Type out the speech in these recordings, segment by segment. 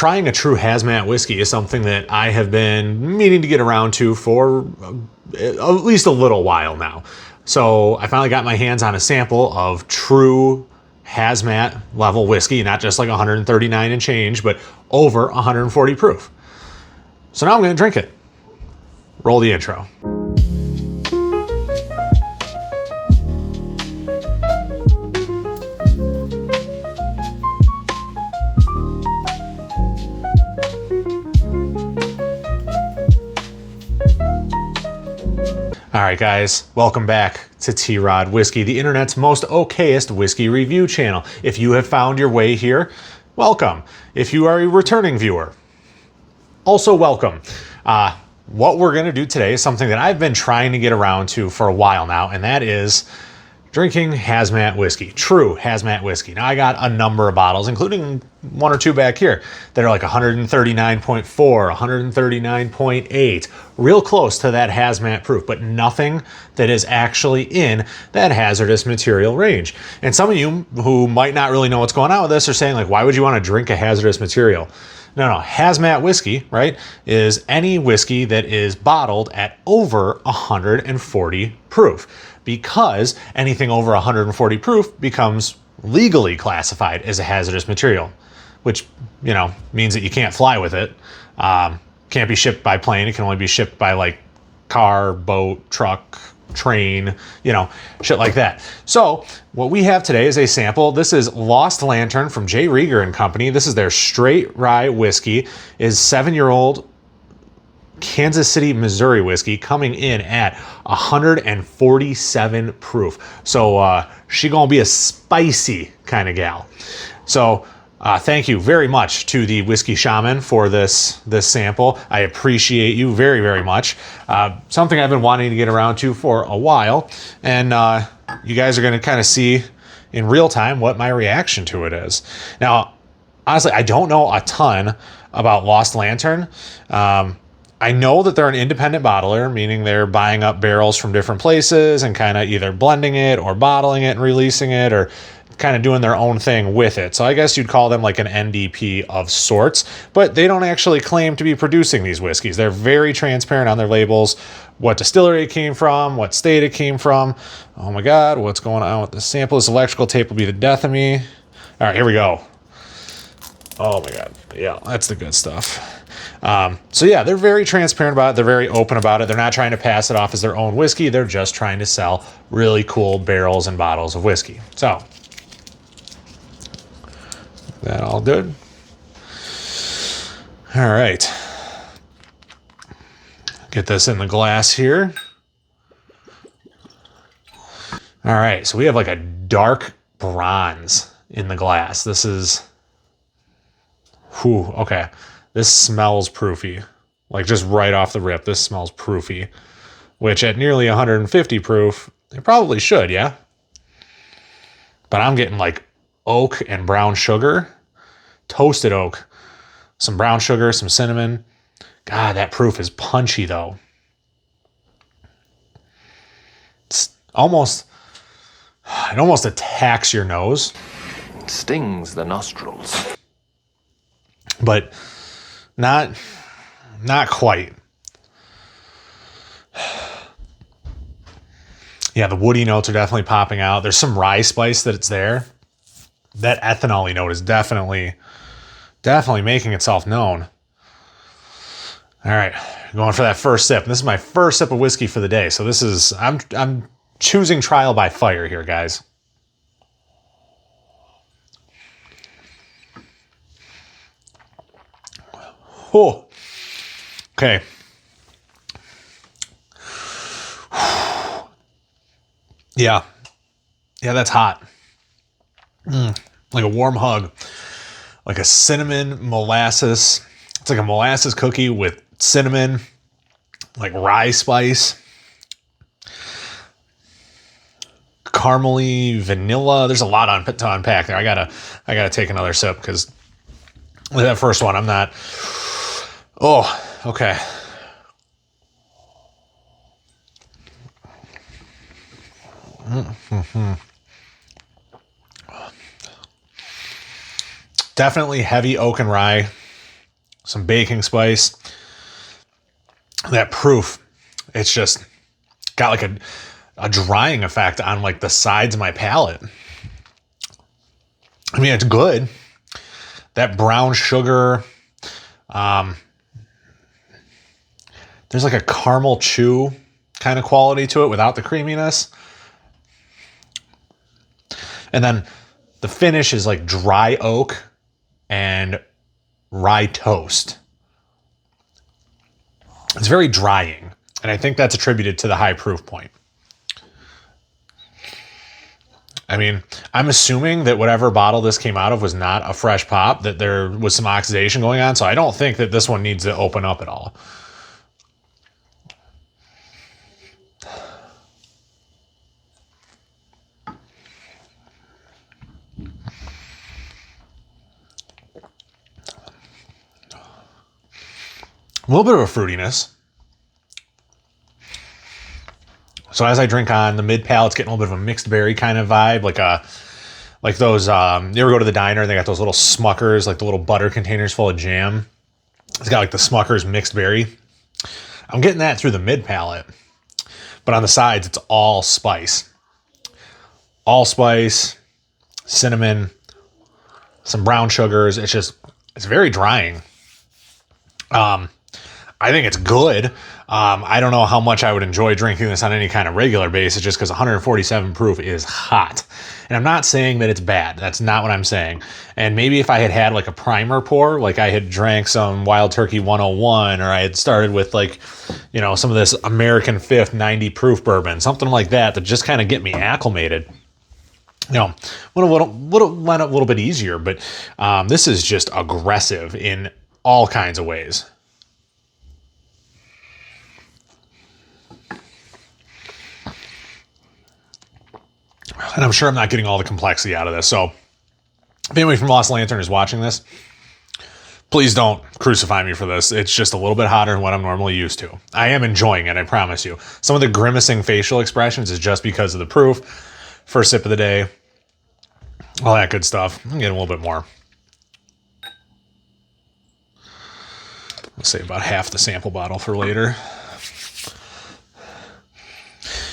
trying a true hazmat whiskey is something that I have been meaning to get around to for at least a little while now. So I finally got my hands on a sample of true hazmat level whiskey, not just like 139 and change, but over 140 proof. So now I'm going to drink it. Roll the intro. All right, guys, welcome back to T-Rod Whiskey, the internet's most okayest whiskey review channel. If you have found your way here, welcome. If you are a returning viewer, also welcome. What we're going to do today is something that I've been trying to get around to for a while now, and that is drinking hazmat whiskey, true hazmat whiskey. Now, I got a number of bottles, including one or two back here, that are like 139.4, 139.8, real close to that hazmat proof, but nothing that is actually in that hazardous material range. And some of you who might not really know what's going on with this are saying, like, why would you want to drink a hazardous material? No, hazmat whiskey, right, is any whiskey that is bottled at over 140 proof. Because anything over 140 proof becomes legally classified as a hazardous material, which, you know, means that you can't fly with it. Can't be shipped by plane. It can only be shipped by like car, boat, truck, train, you know, shit like that. So what we have today is a sample. This is Lost Lantern from J. Rieger and Company. This is their straight rye whiskey. Is 7-year-old Kansas City, Missouri whiskey, coming in at 147 proof. So she gonna be a spicy kind of gal. So thank you very much to the Whiskey Shaman for this sample. I appreciate you very, very much. Something I've been wanting to get around to for a while, and you guys are gonna kind of see in real time what my reaction to it is. Now, honestly, I don't know a ton about Lost Lantern. I know that they're an independent bottler, meaning they're buying up barrels from different places and kind of either blending it or bottling it and releasing it, or kind of doing their own thing with it. So I guess you'd call them like an NDP of sorts, but they don't actually claim to be producing these whiskeys. They're very transparent on their labels, what distillery it came from, what state it came from. Oh my God, what's going on with the sample? This electrical tape will be the death of me. All right, here we go. Oh my God. Yeah, that's the good stuff. So yeah, they're very transparent about it. They're very open about it. They're not trying to pass it off as their own whiskey. They're just trying to sell really cool barrels and bottles of whiskey. So, that all good? All right. Get this in the glass here. All right, so we have like a dark bronze in the glass. This is, okay. This smells proofy. Like just right off the rip, this smells proofy. Which at nearly 150 proof, it probably should, yeah? But I'm getting like oak and brown sugar. Toasted oak. Some brown sugar, some cinnamon. God, that proof is punchy though. It almost attacks your nose. It stings the nostrils. But not quite. Yeah, the woody notes are definitely popping out. There's some rye spice that it's there. That ethanol-y note is definitely making itself known. All right, going for that first sip. This is my first sip of whiskey for the day. So this is, I'm choosing trial by fire here, guys. Oh, okay. Yeah, that's hot. Like a warm hug, like a cinnamon molasses. It's like a molasses cookie with cinnamon, like rye spice, caramely vanilla. There's a lot to unpack there. I gotta take another sip because with that first one, I'm not. Oh, okay. Mm-hmm. Definitely heavy oak and rye. some baking spice. That proof, it's just got like a drying effect on like the sides of my palate. I mean, it's good. That brown sugar, there's like a caramel chew kind of quality to it without the creaminess. And then the finish is like dry oak and rye toast. It's very drying, and I think that's attributed to the high proof point. I mean, I'm assuming that whatever bottle this came out of was not a fresh pop, that there was some oxidation going on, so I don't think that this one needs to open up at all. A little bit of a fruitiness. So as I drink on, the mid palate's getting a little bit of a mixed berry kind of vibe, like those. You ever go to the diner and they got those little Smuckers, like the little butter containers full of jam? It's got like the Smuckers mixed berry. I'm getting that through the mid palate, but on the sides it's all spice, cinnamon, some brown sugars. It's very drying. I think it's good. I don't know how much I would enjoy drinking this on any kind of regular basis just because 147 proof is hot. And I'm not saying that it's bad. That's not what I'm saying. And maybe if I had had like a primer pour, like I had drank some Wild Turkey 101, or I had started with like, you know, some of this American Fifth 90 proof bourbon, something like that just kind of get me acclimated. You know, would have went a little bit easier, but this is just aggressive in all kinds of ways. And I'm sure I'm not getting all the complexity out of this. So if anybody from Lost Lantern is watching this, please don't crucify me for this. It's just a little bit hotter than what I'm normally used to. I am enjoying it, I promise you. Some of the grimacing facial expressions is just because of the proof. First sip of the day, all that good stuff. I'm getting a little bit more. Let's say about half the sample bottle for later.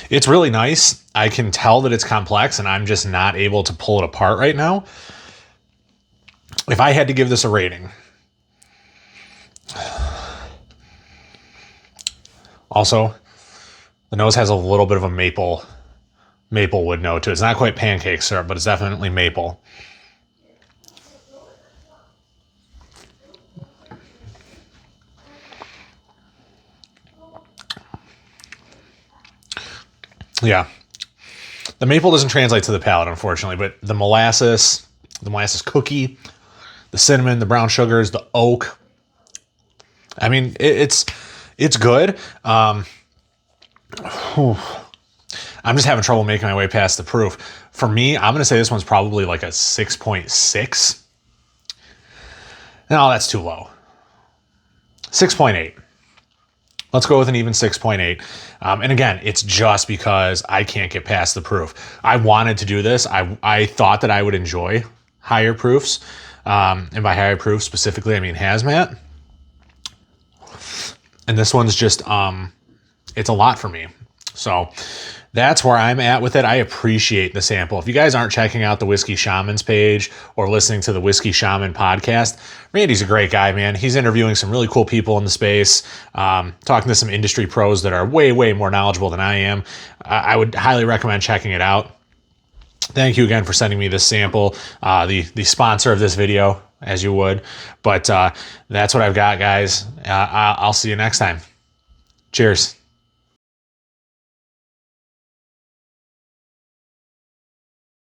It's really nice. I can tell that it's complex, and I'm just not able to pull it apart right now. If I had to give this a rating, also, the nose has a little bit of a maple wood note to it. It's not quite pancake syrup, but it's definitely maple. Yeah. The maple doesn't translate to the palate, unfortunately, but the molasses cookie, the cinnamon, the brown sugars, the oak. I mean, it's good. I'm just having trouble making my way past the proof. For me, I'm going to say this one's probably like a 6.6. No, that's too low. 6.8. Let's go with an even 6.8. And again, it's just because I can't get past the proof. I wanted to do this. I thought that I would enjoy higher proofs. And by higher proofs specifically, I mean Hazmat. And this one's just, it's a lot for me. So that's where I'm at with it. I appreciate the sample. If you guys aren't checking out the Whiskey Shaman's page or listening to the Whiskey Shaman podcast, Randy's a great guy, man. He's interviewing some really cool people in the space, talking to some industry pros that are way, way more knowledgeable than I am. I would highly recommend checking it out. Thank you again for sending me this sample, the sponsor of this video, as you would. But that's what I've got, guys. I'll see you next time. Cheers.